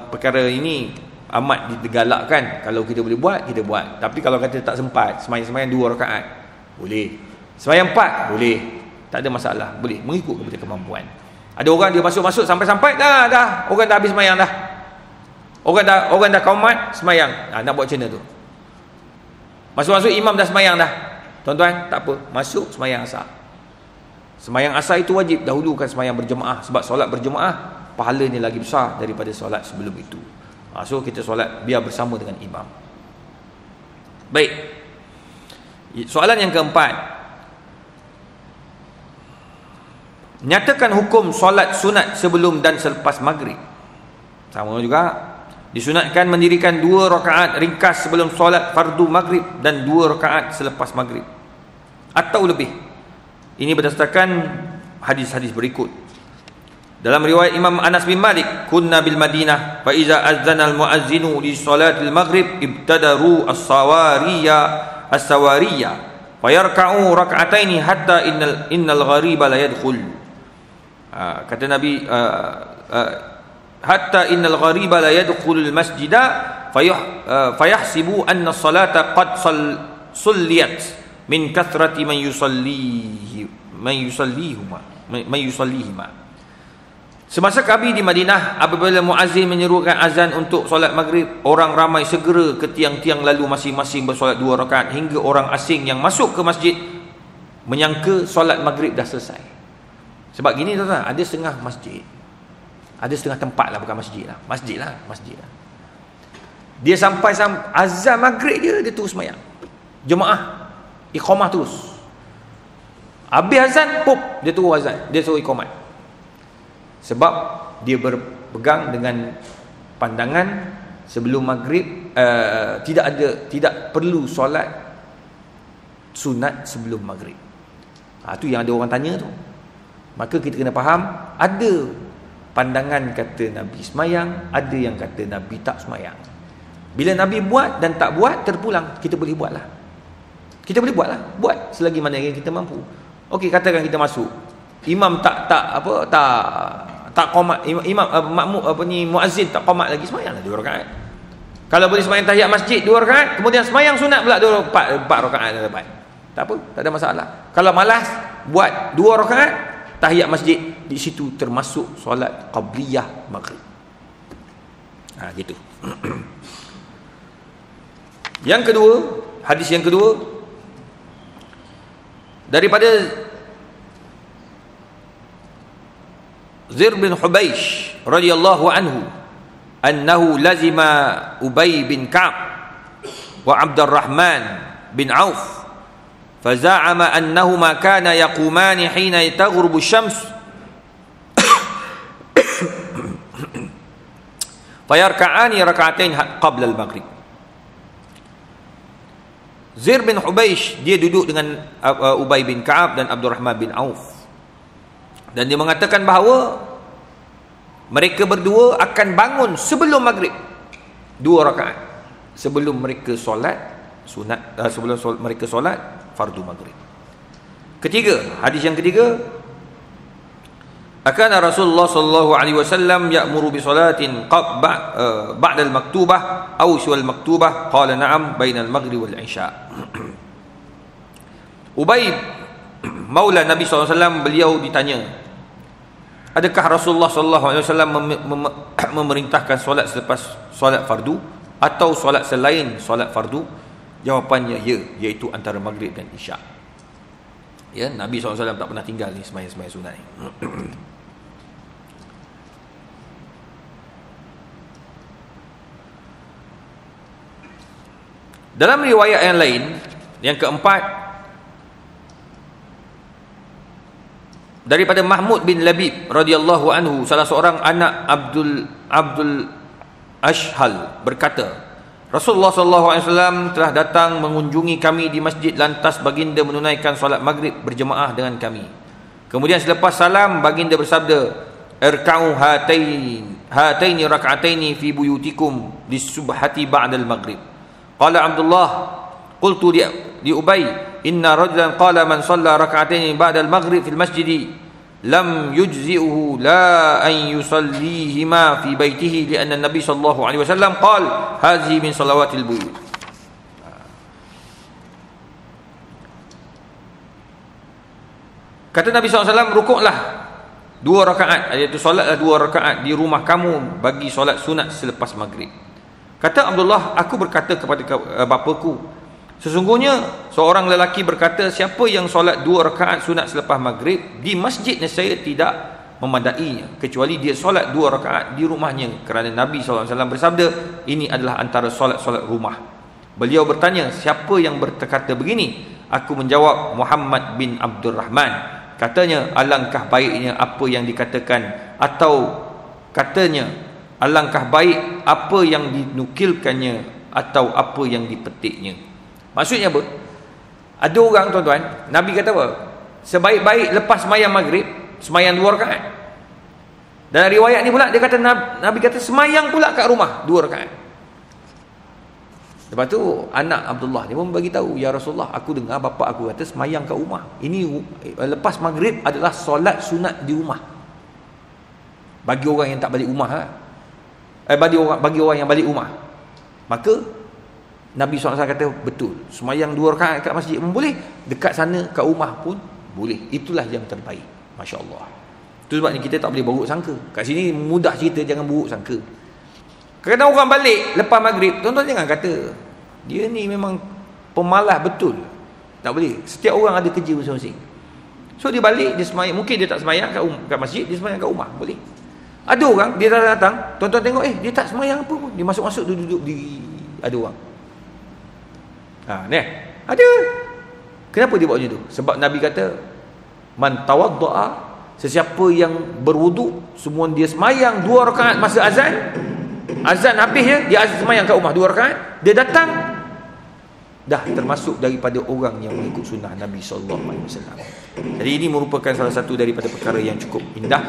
perkara ini amat digalakkan. Kalau kita boleh buat, kita buat. Tapi kalau kata tak sempat, sembahyang 2 rakaat boleh, sembahyang 4 boleh, tak ada masalah, boleh mengikut kepada kemampuan. Ada orang dia masuk sampai dah orang dah habis sembahyang dah, orang dah qaumat sembahyang. Nak buat macam mana tu? Masuk imam dah sembahyang dah, tuan-tuan, tak apa, masuk sembahyang asar. Sembahyang asar itu wajib, dahulukan sembahyang berjemaah, sebab solat berjemaah pahalanya lagi besar daripada solat sebelum itu. So kita solat biar bersama dengan imam. Baik, soalan yang keempat, nyatakan hukum solat sunat sebelum dan selepas maghrib. Sama juga, disunatkan mendirikan 2 rakaat ringkas sebelum solat fardu maghrib dan 2 rakaat selepas maghrib atau lebih. Ini berdasarkan hadis-hadis berikut. Dalam riwayat Imam Anas bin Malik, kunna bil Madinah fa iza azzana al muazzinu li salatil maghrib ibtadaru as-sawariya fa yarka'u rak'ataini hatta innal ghariba la yadkhul. Kata Nabi, hatta innal ghariba la yadkhulul masjida fayahsibu anna as-salata qad sulliyat min kathrati man yusallihima. Semasa kami di Madinah, apabila muazzin menyerukan azan untuk solat maghrib, orang ramai segera ke tiang-tiang lalu masing-masing bersolat 2 rakaat, hingga orang asing yang masuk ke masjid menyangka solat maghrib dah selesai. Sebab gini tuan-tuan, ada setengah masjid, ada setengah tempat lah, bukan masjid lah, masjid lah. Dia sampai azan maghrib dia terus sembahyang jemaah, iqamah terus. Habis azan, dia terus azan, dia suruh iqamat. Sebab dia berpegang dengan pandangan sebelum maghrib tidak perlu solat sunat sebelum maghrib. Itu yang ada orang tanya tu. Maka kita kena faham, ada pandangan kata Nabi semayang, ada yang kata Nabi tak semayang. Bila Nabi buat dan tak buat terpulang, kita boleh buatlah. Buat selagi mana yang kita mampu. Okey, katakan kita masuk, imam tak qomat, imam makmum muazzin tak qomat lagi, semayanglah 2 rakaat. Kalau boleh semayang tahiyat masjid 2 rakaat, kemudian semayang sunat pula 4 rakaat lepas, tak apa, tak ada masalah. Kalau malas, buat 2 rakaat tahiyat masjid, di situ termasuk solat qabliyah maghrib. Gitu. Yang kedua, hadis yang kedua daripada Zir bin Hubaish radhiyallahu anhu, annahu lazima Ubay bin Ka'ab wa Abdurrahman bin Auf faza'ama annahuma kana yaqumani hina taghrubu syams fayarka'ani raka'atain qabla al-maghrib. Zir bin Hubaish, dia duduk dengan Ubay bin Ka'ab dan Abdurrahman bin Auf, dan dia mengatakan bahawa mereka berdua akan bangun sebelum maghrib 2 rakaat sebelum mereka solat sunat, sebelum mereka solat fardu maghrib. Ketiga, hadis yang ketiga, Akan Rasulullah sallallahu alaihi wasallam ya'muru bi salatin ba'da al-maktubah aw siwal maktubah? Qala na'am, bainal maghrib wal isya. Ubay maula Nabi SAW, beliau ditanya, adakah Rasulullah SAW memerintahkan solat selepas solat fardu atau solat selain solat fardu? Jawapannya ya, iaitu antara maghrib dan isya. Ya, Nabi SAW tak pernah tinggal ni sembahyang sunat ni. Dalam riwayat yang lain, yang keempat, daripada Mahmud bin Labib radhiyallahu anhu, salah seorang anak Abdul Ashhal, berkata, Rasulullah SAW telah datang mengunjungi kami di masjid, lantas baginda menunaikan solat maghrib berjemaah dengan kami. Kemudian selepas salam, baginda bersabda, irka'u hataini rak'ataini fi buyutikum lisubhati ba'dal maghrib. Qala Abdullah, qultu li Ubay, inna rajulan qala man shalla rak'ataini ba'dal maghrib fil masjidi lam yujzi'uhu la an yusallihima fi baitihi lianna Nabi sallallahu alaihi wasallam qala hadhihi min salawatil buyut. Kata Nabi SAW, rukuklah 2 rakaat, iaitu solatlah 2 rakaat di rumah kamu bagi solat sunat selepas maghrib. Kata Abdullah, aku berkata kepada bapaku, sesungguhnya seorang lelaki berkata, siapa yang solat 2 rakaat sunat selepas maghrib di masjid, saya tidak memandainya, kecuali dia solat 2 rakaat di rumahnya, kerana Nabi SAW bersabda, ini adalah antara solat-solat rumah. Beliau bertanya, siapa yang berkata begini? Aku menjawab, Muhammad bin Abdul Rahman. Katanya, alangkah baiknya apa yang dikatakan, atau katanya, alangkah baik apa yang dinukilkannya atau apa yang dipetiknya. Maksudnya apa? Ada orang, tuan-tuan, Nabi kata apa? Sebaik-baik lepas semayang maghrib, semayang 2 rakaat. Dalam riwayat ni pula dia kata, Nabi kata semayang pula kat rumah 2 rakaat. Lepas tu anak Abdullah ni pun bagi tahu, ya Rasulullah, aku dengar bapa aku kata semayang kat rumah. Ini lepas maghrib adalah solat sunat di rumah. Bagi orang yang tak balik rumah, bagi orang yang balik rumah. Maka Nabi SAW kata betul, semayang 2 rakaat kat masjid pun boleh, dekat sana kat rumah pun boleh. Itulah yang terbaik. Masya-Allah. Itu sebabnya kita tak boleh buruk sangka. Kat sini mudah cerita, jangan buruk sangka. Kadang orang balik lepas maghrib, tuan-tuan jangan kata dia ni memang pemalas betul. Tak boleh. Setiap orang ada kerja masing-masing. So dia balik, dia semayang, mungkin dia tak semayang kat masjid, dia semayang kat rumah, boleh. Ada orang dia dah datang, tuan-tuan tengok, dia tak semayang apa pun, dia masuk-masuk duduk di, ada orang. Ni ada. Kenapa dia buat macam tu? Sebab Nabi kata, man tawadda'a, sesiapa yang berwuduk, semua dia semayang 2 rakaat masa azan habisnya, dia semayang kat rumah 2 rakaat, dia datang, dah termasuk daripada orang yang mengikut sunnah Nabi SAW. Jadi ini merupakan salah satu daripada perkara yang cukup indah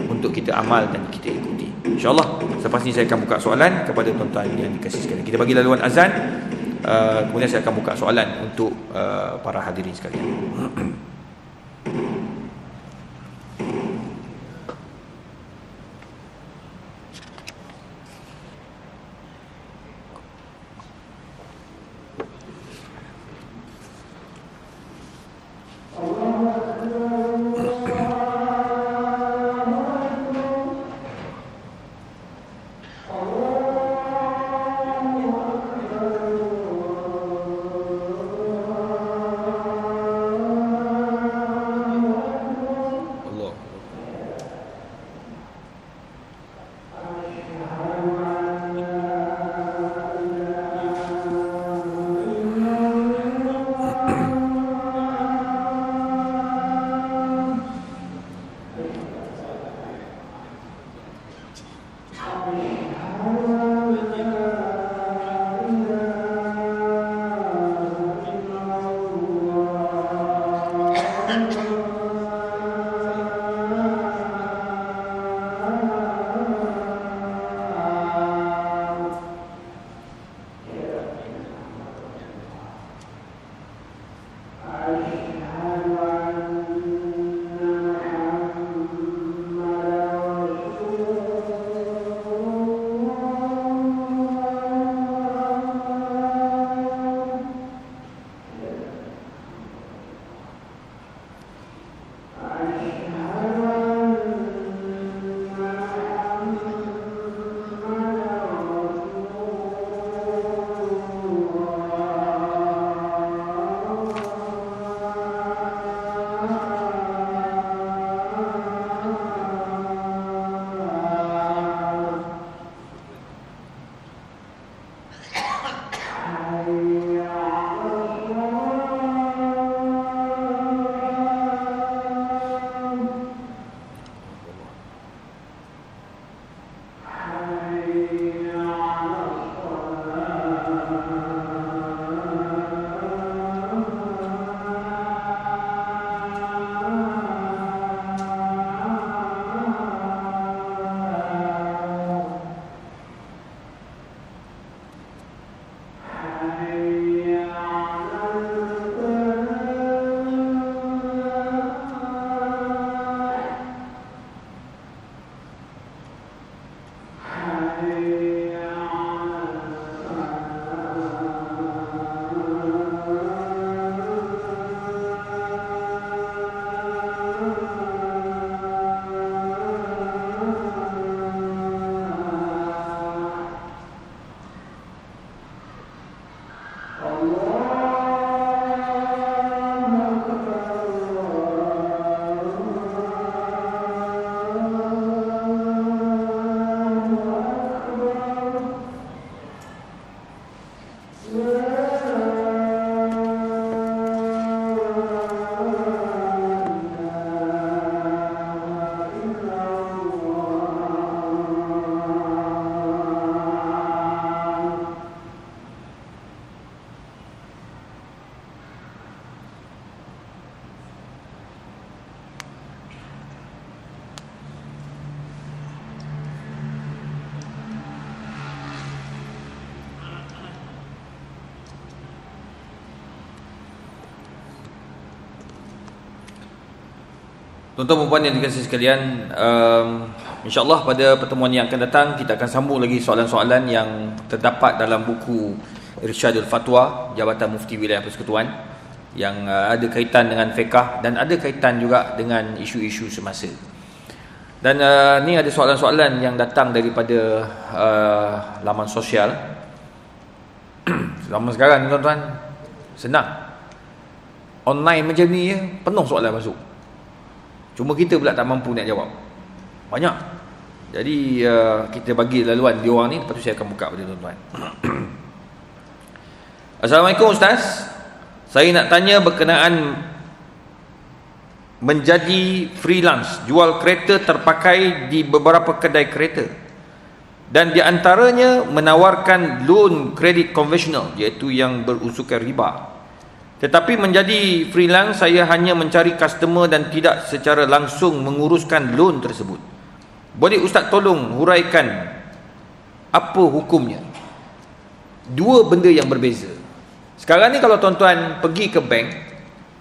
untuk kita amal dan kita ikuti. InsyaAllah selepas ni saya akan buka soalan kepada tuan-tuan yang dikasih sekalian. Kita bagi laluan azan, kemudian saya akan buka soalan untuk para hadirin sekalian. Tuan-tuan puan yang dikasihi sekalian, insya-Allah pada pertemuan yang akan datang kita akan sambung lagi soalan-soalan yang terdapat dalam buku Irsyadul Fatwa Jabatan Mufti Wilayah Persekutuan yang ada kaitan dengan fiqh dan ada kaitan juga dengan isu-isu semasa. Dan ni ada soalan-soalan yang datang daripada laman sosial. Zaman sekarang tuan-tuan senang. Online macam ni penuh soalan masuk. Cuma kita pula tak mampu nak jawab. Banyak. Jadi kita bagi laluan dia orang ni, lepas tu saya akan buka pada tuan-tuan. Assalamualaikum Ustaz. Saya nak tanya berkenaan menjadi freelance, jual kereta terpakai di beberapa kedai kereta. Dan di antaranya menawarkan loan kredit konvensional, iaitu yang berunsurkan riba. Tetapi menjadi freelance, saya hanya mencari customer dan tidak secara langsung menguruskan loan tersebut. Boleh Ustaz tolong huraikan apa hukumnya? Dua benda yang berbeza. Sekarang ni kalau tuan-tuan pergi ke bank,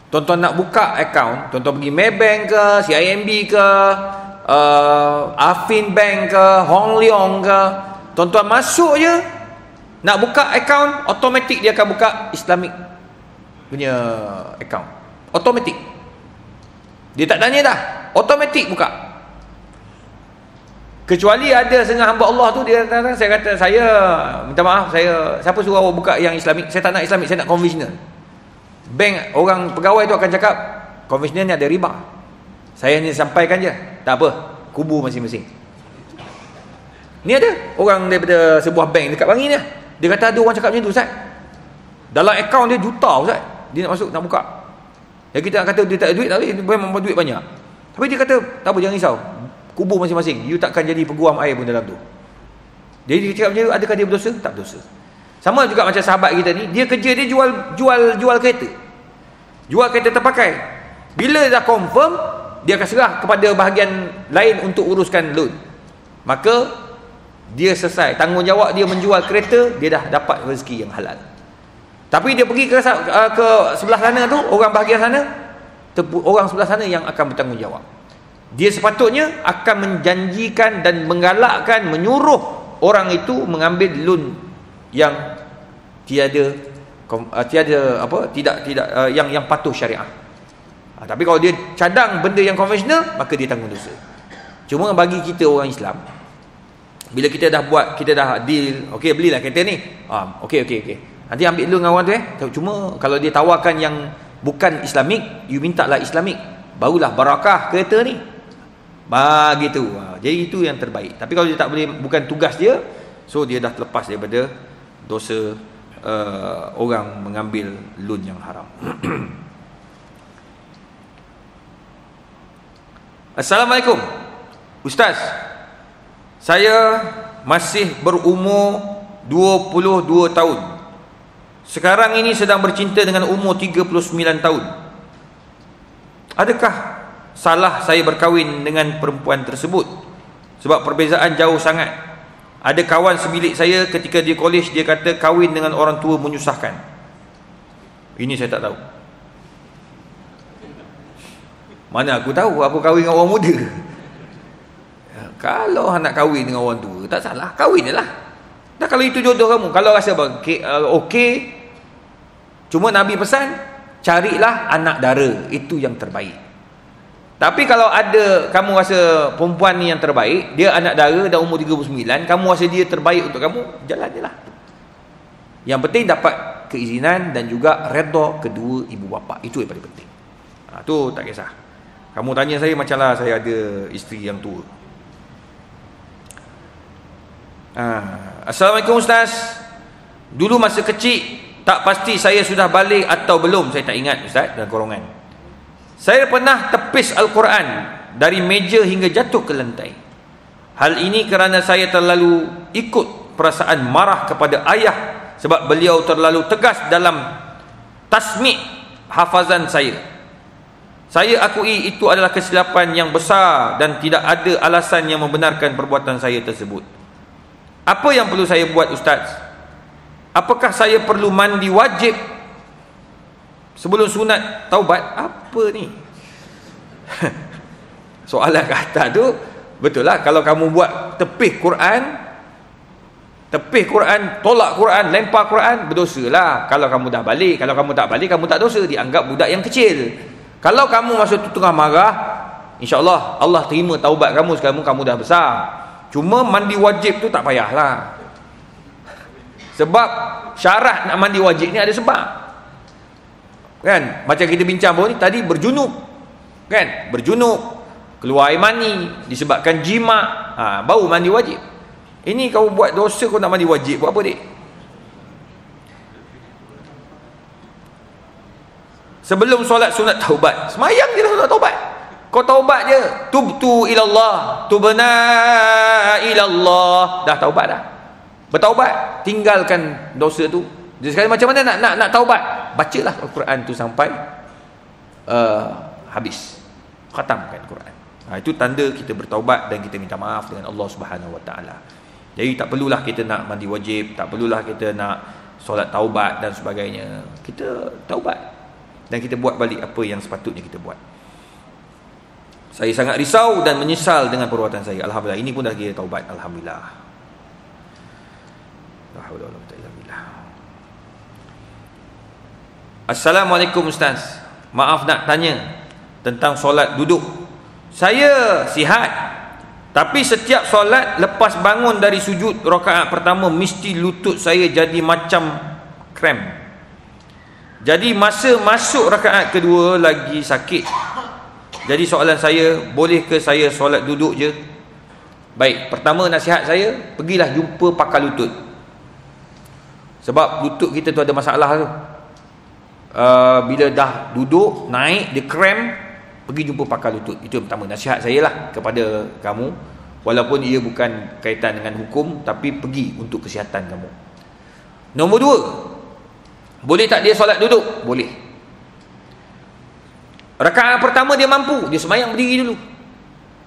tuan-tuan nak buka account, tuan-tuan pergi Maybank ke, CIMB ke, Affin Bank ke, Hong Leong ke, tuan-tuan masuk je, nak buka account, automatik dia akan buka Islamic punya account. Automatik. Dia tak tanya dah, automatik buka. Kecuali ada setengah hamba Allah tu, dia kata, saya kata, saya minta maaf, siapa suruh awak buka yang Islamic? Saya tak nak Islamic, saya nak konvensional. Bank, orang pegawai tu akan cakap, konvensional ni ada riba. Saya ni sampaikan je, tak apa, kubu masing-masing. Ni ada orang daripada sebuah bank dekat Bangi ni, dia kata ada orang cakap macam tu Ustaz. Dalam akaun dia juta Ustaz, dia nak masuk, nak buka. Yang kita nak kata dia tak ada duit, tapi dia memang duit banyak. Tapi dia kata, tak apa, jangan risau, kubu masing-masing, you takkan jadi peguam air pun dalam tu. Jadi dia cakap macam tu, adakah dia berdosa? Tak berdosa. Sama juga macam sahabat kita ni, dia kerja dia jual kereta. Jual kereta terpakai. Bila dah confirm, dia akan serah kepada bahagian lain untuk uruskan loan. Maka dia selesai tanggungjawab dia menjual kereta, dia dah dapat rezeki yang halal. Tapi dia pergi ke sebelah sana tu, orang bahagian sana, orang sebelah sana yang akan bertanggungjawab. Dia sepatutnya akan menjanjikan dan menggalakkan, menyuruh orang itu mengambil loan yang tidak yang patuh syariah. Tapi kalau dia cadang benda yang konvensional, maka dia tanggung dosa. Cuma bagi kita orang Islam, bila kita dah buat, kita dah deal, okey belilah kereta ni, okey nanti ambil loan dengan orang tu Cuma kalau dia tawarkan yang bukan Islamik, you minta lah Islamik, barulah barakah kereta ni. Begitu. Jadi itu yang terbaik. Tapi kalau dia tak boleh, bukan tugas dia, so dia dah terlepas daripada dosa orang mengambil loan yang haram. Assalamualaikum Ustaz, saya masih berumur 22 tahun. Sekarang ini sedang bercinta dengan umur 39 tahun. Adakah salah saya berkahwin dengan perempuan tersebut? Sebab perbezaan jauh sangat. Ada kawan sebilik saya ketika dia college, dia kata kahwin dengan orang tua menyusahkan. Ini saya tak tahu. Mana aku tahu, aku kahwin dengan orang muda. Kalau nak kahwin dengan orang tua, tak salah, kahwin je lah. Dan kalau itu jodoh kamu, kalau rasa okey, cuma Nabi pesan, carilah anak dara, itu yang terbaik. Tapi kalau ada, kamu rasa perempuan ni yang terbaik, dia anak dara dah umur 39, kamu rasa dia terbaik untuk kamu, jalan je lah. Yang penting dapat keizinan dan juga redha kedua ibu bapa, itu yang paling penting. Tu tak kisah. Kamu tanya saya macam lah saya ada isteri yang tua. Assalamualaikum Ustaz. Dulu masa kecil, tak pasti saya sudah balik atau belum, saya tak ingat Ustaz, dalam golongan. Saya pernah tepis Al-Quran dari meja hingga jatuh ke lantai. Hal ini kerana saya terlalu ikut perasaan marah kepada ayah, sebab beliau terlalu tegas dalam tasmi' hafazan saya. Saya akui itu adalah kesilapan yang besar dan tidak ada alasan yang membenarkan perbuatan saya tersebut. Apa yang perlu saya buat Ustaz? Apakah saya perlu mandi wajib sebelum sunat taubat? Apa ni? Soalan ke atas tu, betul lah, kalau kamu buat tepih Quran, tolak Quran, lempar Quran, berdosa lah. Kalau kamu dah balik, kalau kamu tak balik, kamu tak dosa, dianggap budak yang kecil. Kalau kamu masa tu tengah marah, insya-Allah Allah terima taubat kamu, sekarang kamu dah besar. Cuma mandi wajib tu tak payahlah. Sebab syarat nak mandi wajib ni ada sebab. Kan? Macam kita bincang baru ni tadi, berjunub. Kan? Berjunub, keluar air mani disebabkan jima, baru mandi wajib. Ini kau buat dosa, kau nak mandi wajib, buat apa dik? Sebelum solat sunat taubat, semayang je lah sunat taubat. Kau taubat je, tubtu ilallah, tubna ilallah, dah taubat dah. Bertaubat, tinggalkan dosa tu. Jadi sekarang macam mana nak taubat? Bacalah Al-Quran tu sampai habis, khatamkan Quran. Itu tanda kita bertaubat dan kita minta maaf dengan Allah Subhanahu Wa Taala. Jadi tak perlulah kita nak mandi wajib, tak perlulah kita nak solat taubat dan sebagainya. Kita taubat dan kita buat balik apa yang sepatutnya kita buat. Saya sangat risau dan menyesal dengan perbuatan saya. Alhamdulillah, ini pun dah kira taubat. Alhamdulillah. La haula wala quwwata illa billah. Assalamualaikum Ustaz. Maaf nak tanya tentang solat duduk. Saya sihat, tapi setiap solat lepas bangun dari sujud rakaat pertama mesti lutut saya jadi macam krem. Jadi masa masuk rakaat kedua lagi sakit. Jadi soalan saya, boleh ke saya solat duduk je? Baik, pertama nasihat saya, pergilah jumpa pakar lutut. Sebab lutut kita tu ada masalah tu. Bila dah duduk, naik, dia krem, pergi jumpa pakar lutut. Itu yang pertama, nasihat saya lah kepada kamu. Walaupun ia bukan kaitan dengan hukum, tapi pergi untuk kesihatan kamu. Nombor dua, boleh tak dia solat duduk? Boleh. Rakaat pertama dia mampu, dia semayang berdiri dulu.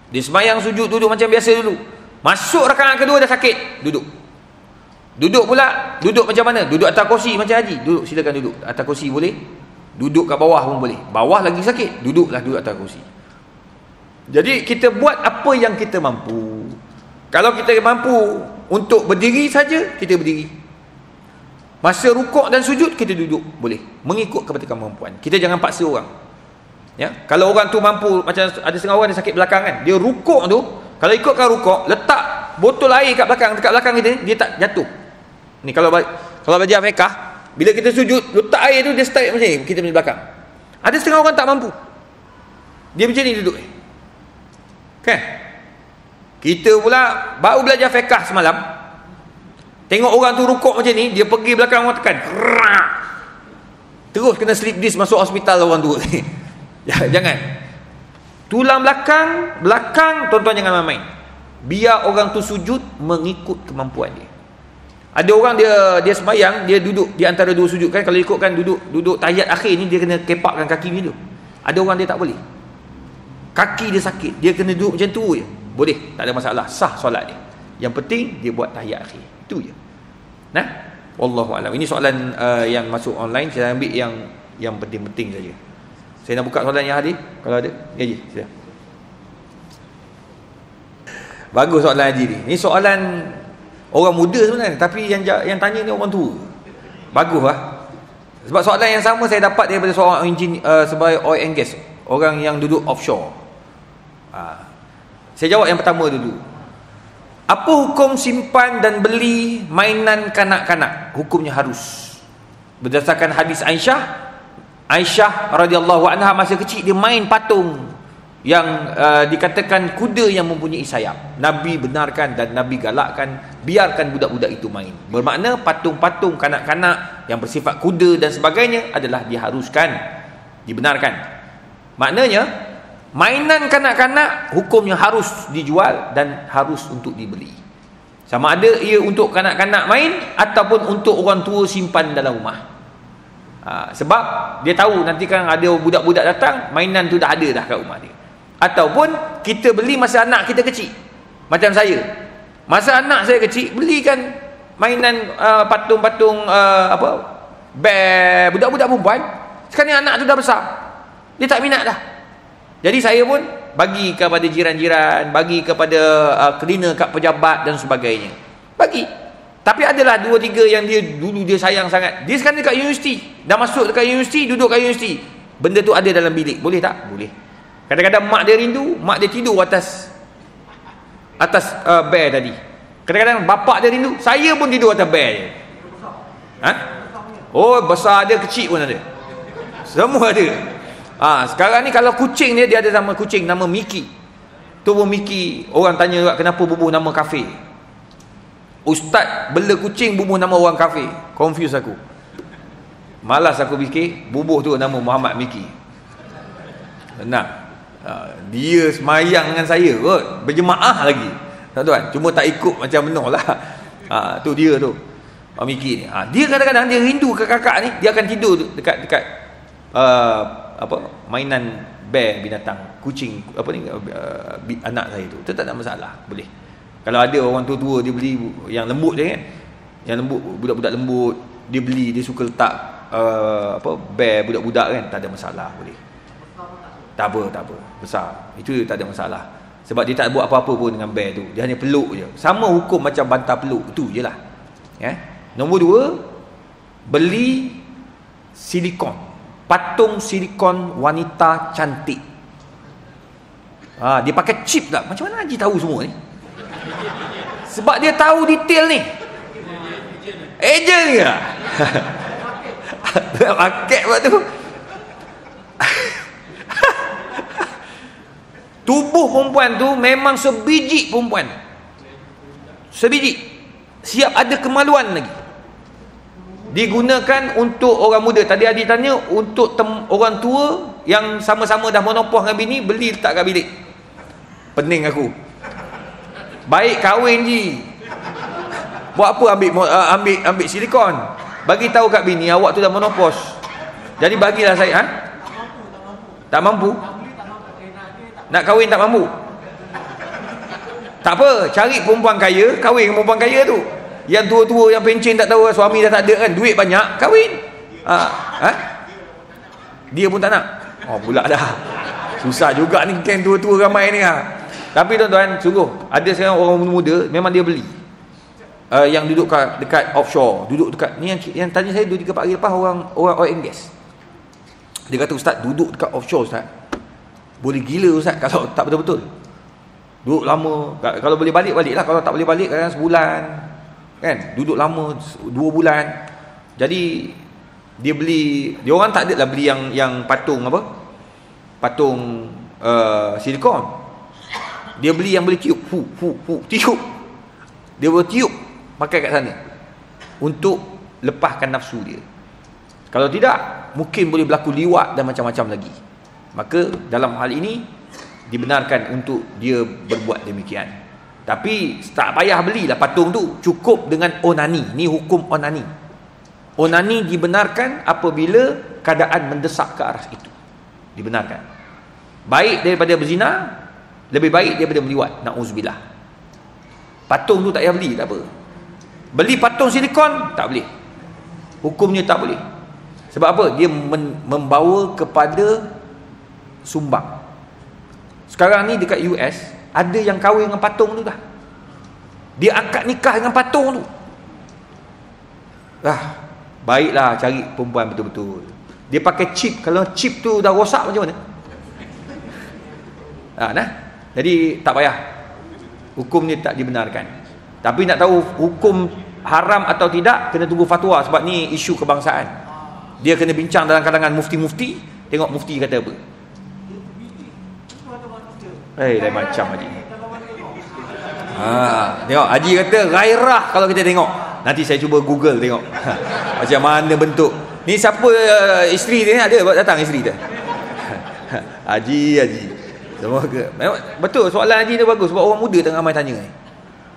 Dia semayang sujud duduk macam biasa dulu. Masuk rakaat kedua dah sakit, duduk. Duduk pula, duduk macam mana? Duduk atas kursi macam haji. Duduk, silakan duduk. Atas kursi boleh. Duduk kat bawah pun boleh. Bawah lagi sakit, duduklah, duduk atas kursi. Jadi kita buat apa yang kita mampu. Kalau kita mampu untuk berdiri saja, kita berdiri. Masa rukuk dan sujud, kita duduk, boleh. Mengikut kepada kemampuan. Kita jangan paksa orang. Ya, kalau orang tu mampu, macam ada setengah orang dia sakit belakang kan, dia rukuk tu, kalau ikutkan rukuk, letak botol air kat belakang, dekat belakang kita, dia tak jatuh. Ni kalau belajar fiqh, bila kita sujud, letak air tu dia straight macam ni, kita punya belakang. Ada setengah orang tak mampu, dia macam ni duduk. Kan? Kita pula baru belajar fiqh semalam, tengok orang tu rukuk macam ni, dia pergi belakang orang tekan, terus kena slip disc masuk hospital orang tu. Jangan. Tulang belakang tuan-tuan jangan main-main. Biar orang tu sujud mengikut kemampuan dia. Ada orang dia sembahyang, dia duduk di antara dua sujud kan, kalau ikutkan duduk tahiyat akhir ni dia kena kepakkan kaki dulu. Ada orang dia tak boleh. Kaki dia sakit, dia kena duduk macam tu je. Boleh, tak ada masalah, sah solat dia. Yang penting dia buat tahiyat akhir. Itu je. Nah, wallahu alam. Ini soalan yang masuk online, saya ambil yang penting-penting saja. Saya nak buka soalan yang hadir. Kalau ada, ya je. Sila. Bagus soalan haji ni. Ni soalan orang muda sebenarnya, tapi yang tanya ni orang tua. Bagus lah. Sebab soalan yang sama saya dapat daripada seorang engineer sebagai oil and gas, orang yang duduk offshore. Saya jawab yang pertama dulu. Apa hukum simpan dan beli mainan kanak-kanak? Hukumnya harus. Berdasarkan hadis Aisyah radhiyallahu anha, masa kecil dia main patung yang dikatakan kuda yang mempunyai sayap. Nabi benarkan dan Nabi galakkan, biarkan budak-budak itu main. Bermakna patung-patung kanak-kanak yang bersifat kuda dan sebagainya adalah diharuskan, dibenarkan. Maknanya mainan kanak-kanak hukumnya harus dijual dan harus untuk dibeli. Sama ada ia untuk kanak-kanak main ataupun untuk orang tua simpan dalam rumah. Sebab dia tahu nanti kan ada budak-budak datang, mainan tu dah ada dah kat rumah dia. Ataupun kita beli masa anak kita kecil. Macam saya, masa anak saya kecil, belikan mainan patung-patung budak-budak perempuan. Sekarang ni anak tu dah besar, dia tak minat dah. Jadi saya pun bagi kepada jiran-jiran, bagi kepada cleaner kat pejabat dan sebagainya. Bagi. Tapi adalah 2-3 yang dia dulu dia sayang sangat. Dia sekarang dekat universiti, dah masuk dekat universiti, duduk kat universiti. Benda tu ada dalam bilik. Boleh tak? Boleh. Kadang-kadang mak dia rindu, mak dia tidur atas bear tadi. Kadang-kadang bapak dia rindu, saya pun tidur atas bear je. Ha? Oh, besar ada, kecil pun ada. Semua ada. Sekarang ni kalau kucing dia ada nama kucing, nama Mickey. Tu pun Mickey, orang tanya juga kenapa bubuh nama kafe. Ustaz bela kucing bubuh nama orang kafe. Confuse aku. Malas aku fikir, bubuh tu nama Muhammad Mickey. Benar. Dia semayang dengan saya kot, berjemaah lagi. Tuan-tuan, cuma tak ikut macam benar lah. Tu dia tu. Mickey ni. Dia kadang-kadang dia rindu ke kakak ni, dia akan tidur dekat mainan bear, binatang kucing anak saya tu. Tu tak ada masalah, boleh. Kalau ada orang tua-tua dia beli yang lembut je kan, yang lembut, budak-budak lembut dia beli, dia suka letak bear budak-budak kan, tak ada masalah, boleh. Tak apa, besar itu tak ada masalah, sebab dia tak buat apa-apa pun dengan bear tu, dia hanya peluk je, sama hukum macam bantal peluk, tu je lah ya. Nombor 2, beli silikon, patung silikon wanita cantik. Dia pakai chip tak? Macam mana Haji tahu semua ni? Sebab dia tahu detail ni. Ejen ke? Pakai buat tu. Tubuh perempuan tu memang sebiji perempuan. Sebiji. Siap ada kemaluan lagi. Digunakan untuk orang muda. Tadi Adi tanya untuk orang tua yang sama-sama dah monopos dengan bini, beli letak kat bilik. Pening aku. Baik kahwin je. Buat apa ambil silikon? Bagi tahu kat bini awak tu dah monopos. Jadi bagilah saya, tak mampu. Nak kahwin tak mampu. Tak apa, cari perempuan kaya, kahwin dengan perempuan kaya tu. Yang tua-tua yang pencen tak tahu, suami dah tak ada kan, duit banyak, kahwin. Dia pun tak nak. Pula dah. Susah juga ni kan tua-tua ramai ni. Tapi tuan-tuan, sungguh ada sekarang orang muda memang dia beli. Yang duduk dekat offshore, duduk dekat ni yang tanya saya 2-3 hari lepas, orang oil and gas. Dia kata, Ustaz, duduk dekat offshore Ustaz, boleh gila Ustaz kalau tak betul-betul. Duduk lama, kalau boleh balik lah, kalau tak boleh balik kadang sebulan kan, duduk lama 2 bulan. Jadi dia beli, dia orang tak ada lah beli yang patung patung silikon. Dia beli yang boleh tiup, tiup. Dia boleh tiup pakai kat sana untuk lepaskan nafsu dia. Kalau tidak, mungkin boleh berlaku liwat dan macam-macam lagi. Maka dalam hal ini dibenarkan untuk dia berbuat demikian. Tapi tak payah belilah patung tu, cukup dengan onani. Ni hukum onani. Onani dibenarkan apabila keadaan mendesak ke arah itu. Dibenarkan. Baik daripada berzina, lebih baik daripada meliwat. Na'udzubillah. Patung tu tak payah beli, tak apa. Beli patung silikon, tak boleh. Hukumnya tak boleh. Sebab apa? Dia membawa kepada sumbang. Sekarang ni dekat US, ada yang kahwin dengan patung tu dah. Dia akad nikah dengan patung tu. Baiklah cari perempuan betul-betul. Dia pakai chip. Kalau chip tu dah rosak macam mana? Jadi tak payah. Hukum ni tak dibenarkan. Tapi nak tahu hukum haram atau tidak, kena tunggu fatwa. Sebab ni isu kebangsaan. Dia kena bincang dalam kalangan mufti-mufti. Tengok mufti kata apa. Lain macam Haji. Tengok Haji kata gairah kalau kita tengok. Nanti saya cuba Google tengok macam mana bentuk. Ni siapa isteri dia ni, ada datang isteri dia. Haji. Semoga betul soalan Haji ni bagus, sebab orang muda tengah ramai tanya ni.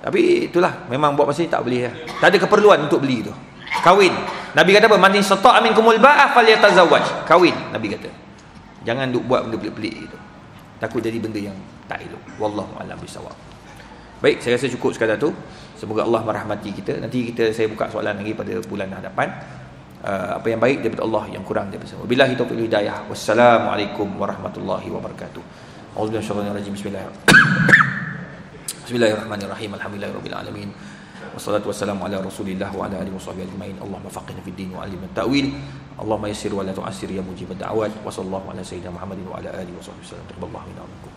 Tapi itulah, memang buat masa ni tak boleh lah. Tak ada keperluan untuk beli tu. Kahwin. Nabi kata apa? Man istata'a minkumul ba'ah falyatazawwaj. Kahwin, Nabi kata. Jangan duk buat benda pelik-pelik gitu. Takut jadi benda yang tak elok. Wallahu a'lam bishawab. Baik, saya rasa cukup sekadar tu. Semoga Allah merahmati kita. Nanti saya buka soalan lagi pada bulan hadapan. Apa yang baik daripada Allah, yang kurang daripada saya. Wabillahi taufiq wal hidayah. Wassalamualaikum warahmatullahi wabarakatuh. Auzubillahi Bismillahirrahmanirrahim. Alhamdulillahirabbil alamin. Wassalatu wassalamu ala Rasulillah wa ala alihi washabihi ajmain. Allahumma faqihna fid din wa 'allimna at-ta'wil. Allahumma yassir wa la tu'assir ya mujibad da'awat. Wa sallallahu ala sayyidina Muhammadin wa ala alihi washabihi wasallam. Taqabbalallahu minna wa minkum.